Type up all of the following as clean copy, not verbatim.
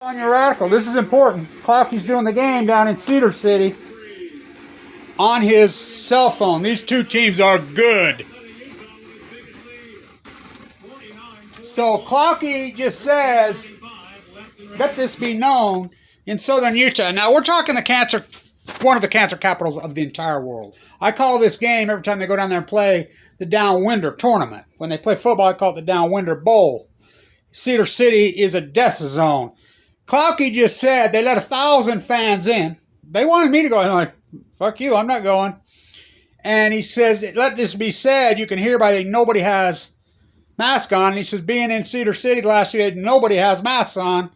On your article, this is important. Clocky's doing the game down in Cedar City on his cell phone. These two teams are good. So Clocky just says, let this be known, in southern Utah. Now we're talking one of the cancer capitals of the entire world. I call this game, every time they go down there and play, the Downwinder Tournament. When they play football, I call it the Downwinder Bowl. Cedar City is a death zone. Clocky just said they let 1,000 fans in. They wanted me to go. I'm like, fuck you, I'm not going. And he says, let this be said, you can hear by nobody has mask on. And he says, being in Cedar City the last year, nobody has masks on.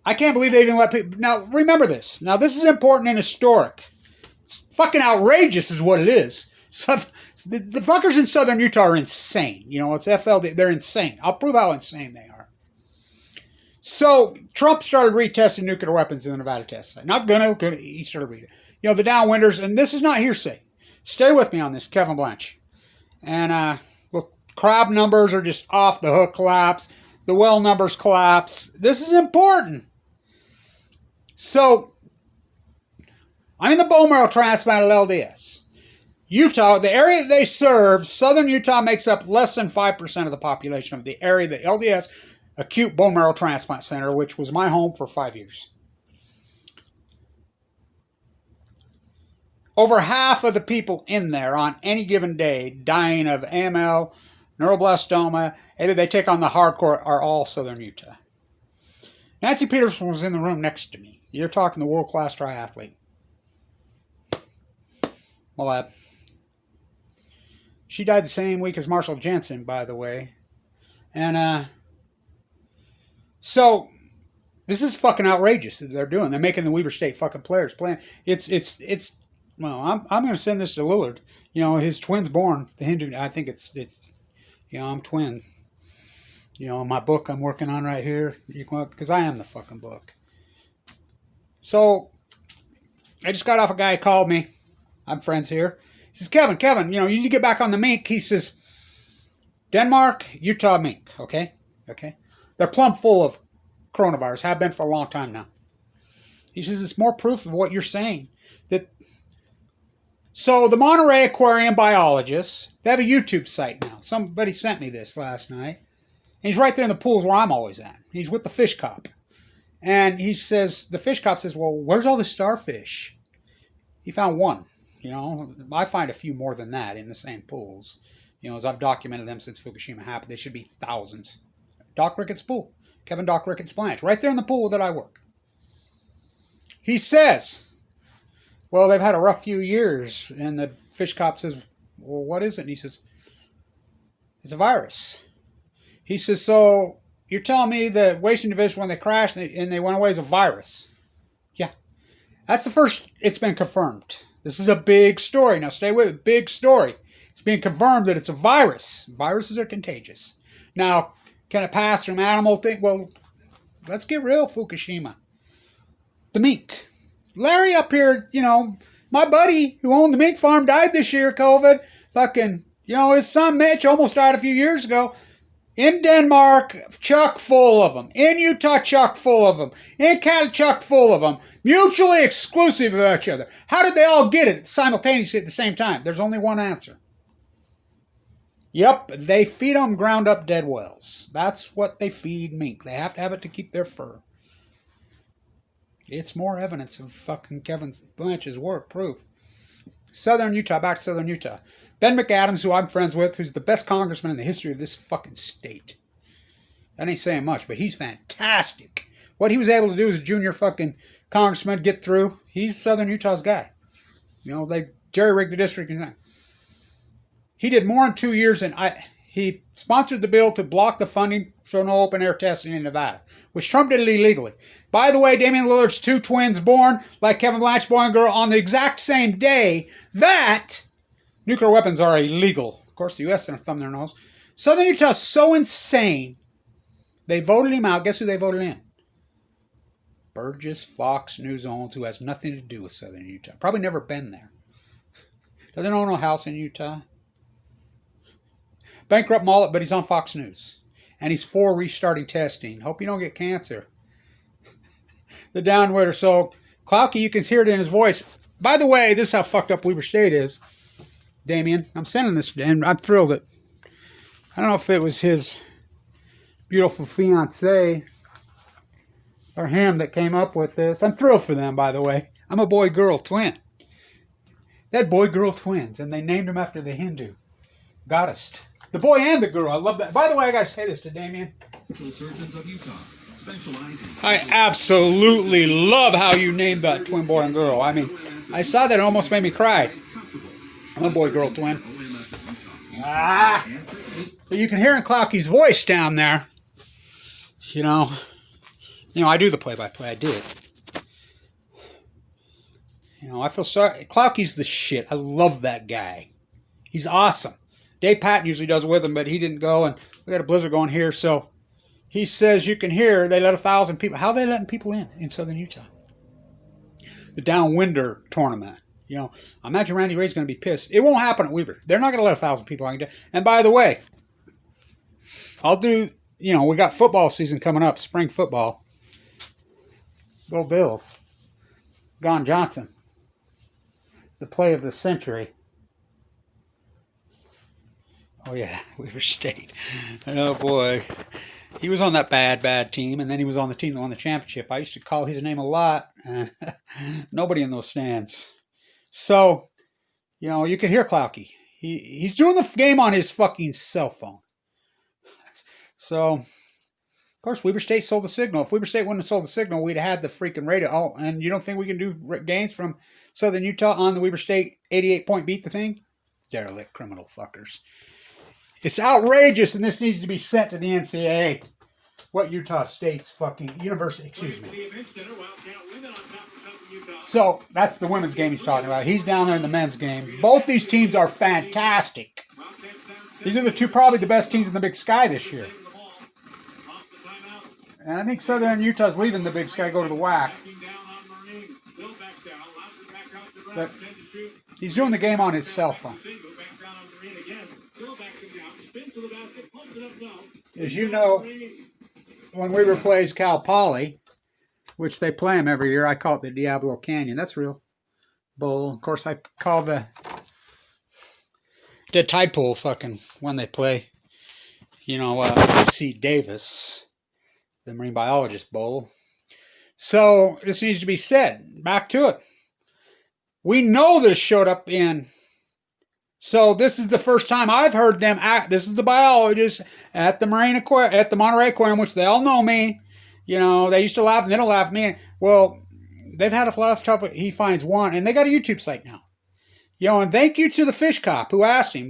I can't believe they even let people. Now, remember this. Now, this is important and historic. It's fucking outrageous is what it is. So, the fuckers in southern Utah are insane. You know, it's FLD. They're insane. I'll prove how insane they are. So, Trump started retesting nuclear weapons in the Nevada test site. Not gonna, he started reading. You know, the downwinders, and this is not hearsay. Stay with me on this, Kevin Blanche. And, well, crab numbers are just off the hook collapse. The well numbers collapse. This is important. So, I'm in the bone marrow transplant at LDS. Utah, the area they serve, southern Utah makes up less than 5% of the population of the area, the LDS Acute Bone Marrow Transplant Center, which was my home for 5 years. Over half of the people in there on any given day dying of AML, neuroblastoma, maybe they take on the hardcore, are all southern Utah. Nancy Peterson was in the room next to me. You're talking the world-class triathlete. Well, she died the same week as Marshall Jensen, by the way. And, so, this is fucking outrageous that they're doing. They're making the Weber State fucking players playing. Well, I'm going to send this to Lillard. You know, his twin's born. The Hindu, I think it's you know, I'm twin. You know, my book I'm working on right here. Because I am the fucking book. So, I just got off a guy who called me. I'm friends here. He says, Kevin, you know, you need to get back on the mink. He says, Denmark, Utah mink, okay? Okay? They're plumb full of coronavirus, have been for a long time now. He says, it's more proof of what you're saying. So the Monterey Aquarium Biologist, they have a YouTube site now. Somebody sent me this last night. And he's right there in the pools where I'm always at. He's with the fish cop. And he says, the fish cop says, well, where's all the starfish? He found one. You know, I find a few more than that in the same pools. You know, as I've documented them since Fukushima happened, they should be thousands. Doc Ricketts pool. Kevin Doc Ricketts Blanche. Right there in the pool that I work. He says, well, they've had a rough few years. And the fish cop says, well, what is it? And he says, it's a virus. He says, so you're telling me the wasting division, when they crashed and they went away, is a virus? Yeah. That's the first it's been confirmed. This is a big story. Now stay with it. Big story. It's being confirmed that it's a virus. Viruses are contagious. Now, can it pass from animal thing? Well, let's get real, Fukushima. The mink. Larry up here, you know, my buddy who owned the mink farm died this year, COVID. Fucking, you know, his son Mitch almost died a few years ago. In Denmark, chuck full of them. In Utah, chuck full of them. In Canada, chuck full of them. Mutually exclusive of each other. How did they all get it simultaneously at the same time? There's only one answer. Yep, they feed them ground up dead whales. That's what they feed mink. They have to have it to keep their fur. It's more evidence of fucking Kevin Blanche's work, proof. Southern Utah, back to Southern Utah. Ben McAdams, who I'm friends with, who's the best congressman in the history of this fucking state. That ain't saying much, but he's fantastic. What he was able to do as a junior fucking congressman, get through, he's Southern Utah's guy. You know, they jerry-rigged the district. He did more in 2 years than he sponsored the bill to block the funding for no open-air testing in Nevada, which Trump did it illegally. By the way, Damian Lillard's two twins born, like Kevin Blanche, boy and girl, on the exact same day that nuclear weapons are illegal. Of course, the U.S. didn't thumb their nose. Southern Utah's so insane, they voted him out. Guess who they voted in? Burgess Fox News owns, who has nothing to do with Southern Utah. Probably never been there. Doesn't own a house in Utah. Bankrupt mullet, but he's on Fox News. And he's for restarting testing. Hope you don't get cancer. the downwinder. So, Clouky, you can hear it in his voice. By the way, this is how fucked up Weber State is. Damien, I'm sending this, and I'm thrilled that I don't know if it was his beautiful fiancée or him that came up with this. I'm thrilled for them, by the way. I'm a boy-girl twin. They had boy-girl twins, and they named them after the Hindu goddess. The boy and the girl. I love that. By the way, I got to say this to Damien. Surgeons of Utah, I absolutely love how you named that twin boy and girl. I mean, I saw that, it almost made me cry. I'm a boy-girl twin. Ah! You can hear in Clouky's voice down there. You know, I do the play-by-play. I do it. You know, I feel sorry. Clouky's the shit. I love that guy. He's awesome. Dave Patton usually does it with him, but he didn't go, and we got a blizzard going here, so he says you can hear they let 1,000 people. How are they letting people in southern Utah? The Downwinder tournament. You know, I imagine Randy Ray's going to be pissed. It won't happen at Weber. They're not going to let 1,000 people in. And by the way, I'll do, you know, we got football season coming up, spring football. Go Bills. Gon Johnson. The play of the century. Oh, yeah, Weber State. Oh, boy. He was on that bad team, and then he was on the team that won the championship. I used to call his name a lot. Nobody in those stands. So, you know, you can hear Clouky. He's doing the game on his fucking cell phone. So, of course, Weber State sold the signal. If Weber State wouldn't have sold the signal, we'd have had the freaking radio. Oh, and you don't think we can do games from Southern Utah on the Weber State 88-point beat the thing? Derelict criminal fuckers. It's outrageous, and this needs to be sent to the NCAA. What Utah State's fucking university, excuse me. So, that's the women's game he's talking about. He's down there in the men's game. Both these teams are fantastic. These are probably the best teams in the Big Sky this year. And I think Southern Utah's leaving the Big Sky, go to the WAC. But he's doing the game on his cell phone. As you know, when Weber plays Cal Poly, which they play him every year, I call it the Diablo Canyon. That's real. Bowl. Of course, I call the Tide Pool fucking when they play, you know, C. Davis, the Marine Biologist Bowl. So, this needs to be said. Back to it. We know this showed up in... So this is the first time I've heard them act. This is the biologist at the Monterey Aquarium, which they all know me. You know, they used to laugh and they don't laugh at me. Well, they've had a lot of trouble. He finds one, and they got a YouTube site now. You know, and thank you to the fish cop who asked him.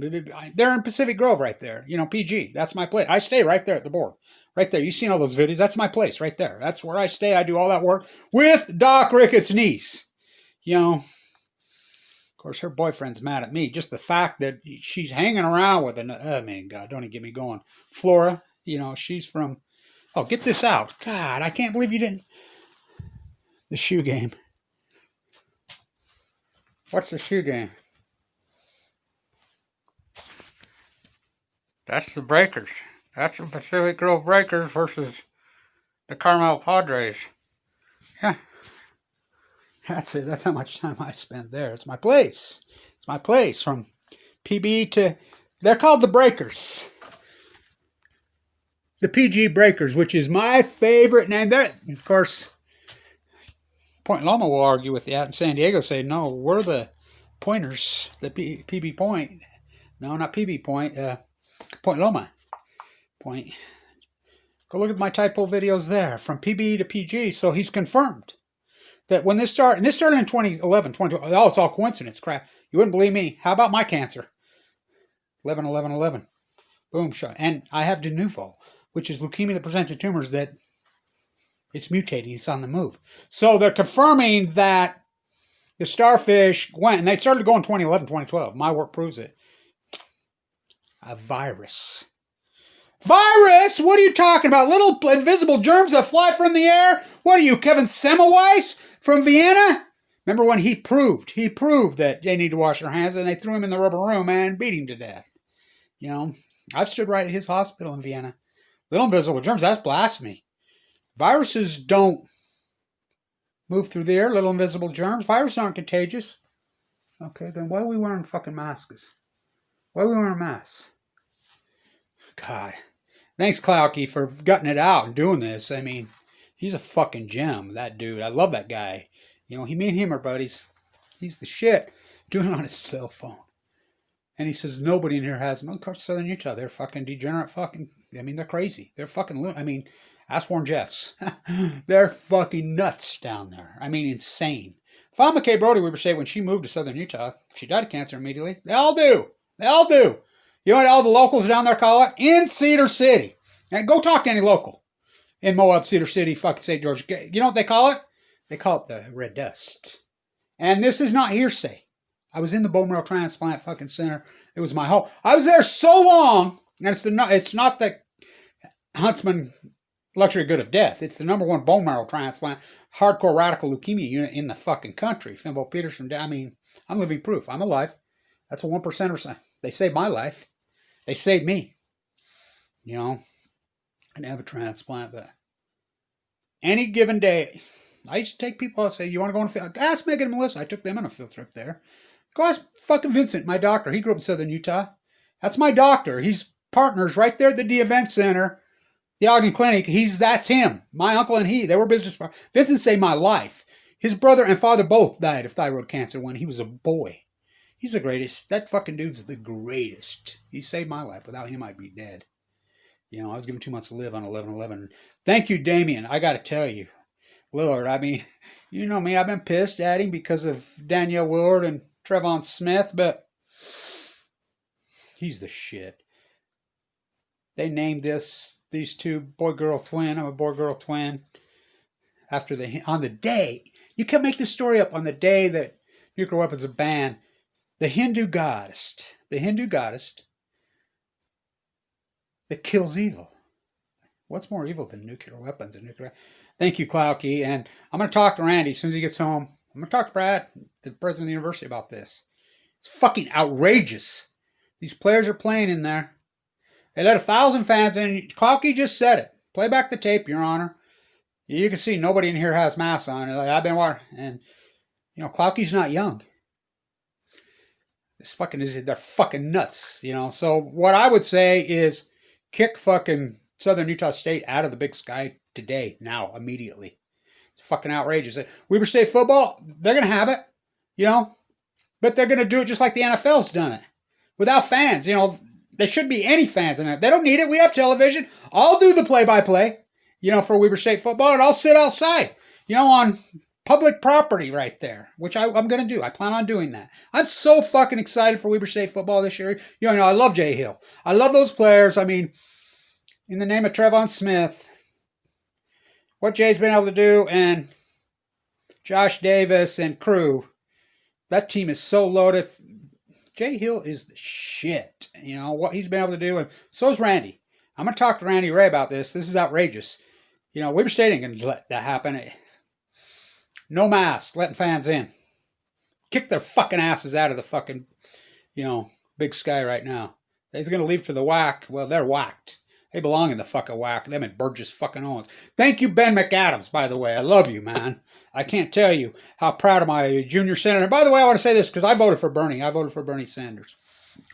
They're in Pacific Grove right there. You know, PG. That's my place. I stay right there at the board. Right there. You've seen all those videos. That's my place right there. That's where I stay. I do all that work with Doc Ricketts' niece. You know. Of course, her boyfriend's mad at me. Just the fact that she's hanging around with oh, man, God, don't even get me going. Flora, you know, she's from... Oh, get this out. God, I can't believe you didn't... The shoe game. What's the shoe game? That's the Breakers. That's the Pacific Grove Breakers versus the Carmel Padres. Yeah. That's it. That's how much time I spent there. It's my place. It's my place. From PB to... They're called the Breakers. The PG Breakers, which is my favorite name. There, of course, Point Loma will argue with that, and San Diego say, no, we're the Pointers. The PB Point. No, not PB Point. Point Loma Point. Go look at my typo videos there. From PB to PG. So he's confirmed that when this started, and this started in 2011, 2012, oh, it's all coincidence, crap. You wouldn't believe me. How about my cancer? 11-11-11. Boom, shot. And I have de novo, which is leukemia that presents in tumors that it's mutating. It's on the move. So they're confirming that the Starfish went, and they started going 2011, 2012. My work proves it. A virus. Virus? What are you talking about? Little invisible germs that fly from the air? What are you, Kevin Semmelweis from Vienna? Remember when he proved that they need to wash their hands, and they threw him in the rubber room and beat him to death. You know, I've stood right at his hospital in Vienna. Little invisible germs, that's blasphemy. Viruses don't move through the air, little invisible germs. Viruses aren't contagious. Okay, then why are we wearing fucking masks? Why are we wearing masks? God. Thanks, Clouky, for gutting it out and doing this. I mean, he's a fucking gem, that dude. I love that guy. You know, me and him are buddies. He's the shit. Doing it on his cell phone. And he says nobody in here has them. Of course, Southern Utah, they're fucking degenerate fucking... I mean, they're crazy. They're fucking... I mean, ask Warren Jeffs. They're fucking nuts down there. I mean, insane. Father McKay Brody, we were saying, when she moved to Southern Utah, she died of cancer immediately. They all do. They all do. You know what all the locals down there call it? In Cedar City. And go talk to any local in Moab, Cedar City, fucking St. George. You know what they call it? They call it the red dust. And this is not hearsay. I was in the bone marrow transplant fucking center. It was my home. I was there so long, and it's not the Huntsman luxury good of death. It's the #1 bone marrow transplant, hardcore radical leukemia unit in the fucking country. Fimbo Peterson, I mean, I'm living proof. I'm alive. That's a 1%. They saved my life. They saved me. You know, I didn't have a transplant, but any given day, I used to take people, I'd say, you want to go on a field? Ask Megan and Melissa. I took them on a field trip there. Go ask fucking Vincent, my doctor. He grew up in Southern Utah. That's my doctor. He's partners right there at the event center, the Ogden Clinic. That's him. My uncle and he, they were business partners. Vincent saved my life. His brother and father both died of thyroid cancer when he was a boy. He's the greatest. That fucking dude's the greatest. He saved my life. Without him, I'd be dead. You know, I was given 2 months to live on 11/11. Thank you, Damien. I got to tell you, Willard, I mean, you know me. I've been pissed at him because of Danielle Willard and Trevon Smith, but he's the shit. They named these two boy-girl twin. I'm a boy-girl twin. On the day, you can't make this story up, on the day that nuclear weapons are banned, the Hindu goddess that kills evil. What's more evil than nuclear weapons and nuclear? Thank you, Clouky. And I'm going to talk to Randy as soon as he gets home. I'm going to talk to Brad, the president of the university, about this. It's fucking outrageous. These players are playing in there. They let 1,000 fans in. Clouky just said it. Play back the tape, Your Honor. You can see nobody in here has masks on. Like, I've been watching. And, you know, Clouky's not young. They're fucking nuts, you know. So what I would say is kick fucking Southern Utah State out of the Big Sky today, now, immediately. It's fucking outrageous. Weber State football, they're going to have it, you know. But they're going to do it just like the NFL's done it. Without fans, you know. There shouldn't be any fans in it. They don't need it. We have television. I'll do the play-by-play, you know, for Weber State football, and I'll sit outside, you know, on public property right there, which I'm going to do. I plan on doing that. I'm so fucking excited for Weber State football this year. You know, I love Jay Hill. I love those players. I mean, in the name of Trevon Smith, what Jay's been able to do, and Josh Davis and crew, that team is so loaded. Jay Hill is the shit. You know, what he's been able to do, and so is Randy. I'm going to talk to Randy Ray about this. This is outrageous. You know, Weber State ain't going to let that happen. No masks, letting fans in. Kick their fucking asses out of the fucking, you know, Big Sky right now. They're going to leave to the whack. Well, they're whacked. They belong in the fucking whack. Them and Burgess fucking Owens. Thank you, Ben McAdams, by the way. I love you, man. I can't tell you how proud of my junior senator. And by the way, I want to say this because I voted for Bernie. I voted for Bernie Sanders.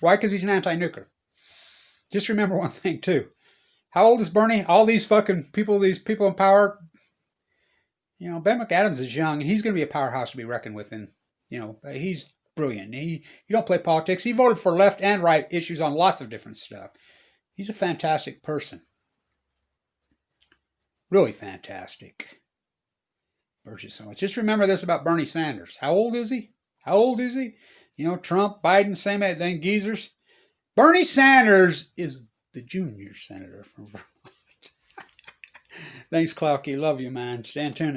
Why? Because he's an anti-nuclear. Just remember one thing, too. How old is Bernie? All these fucking people, these people in power. You know, Ben McAdams is young, and he's going to be a powerhouse to be reckoned with. And, you know, he's brilliant. He don't play politics. He voted for left and right issues on lots of different stuff. He's a fantastic person. Really fantastic. Just remember this about Bernie Sanders. How old is he? How old is he? You know, Trump, Biden, same thing, geezers. Bernie Sanders is the junior senator from Vermont. Thanks, Clouky. Love you, man. Stand tuned.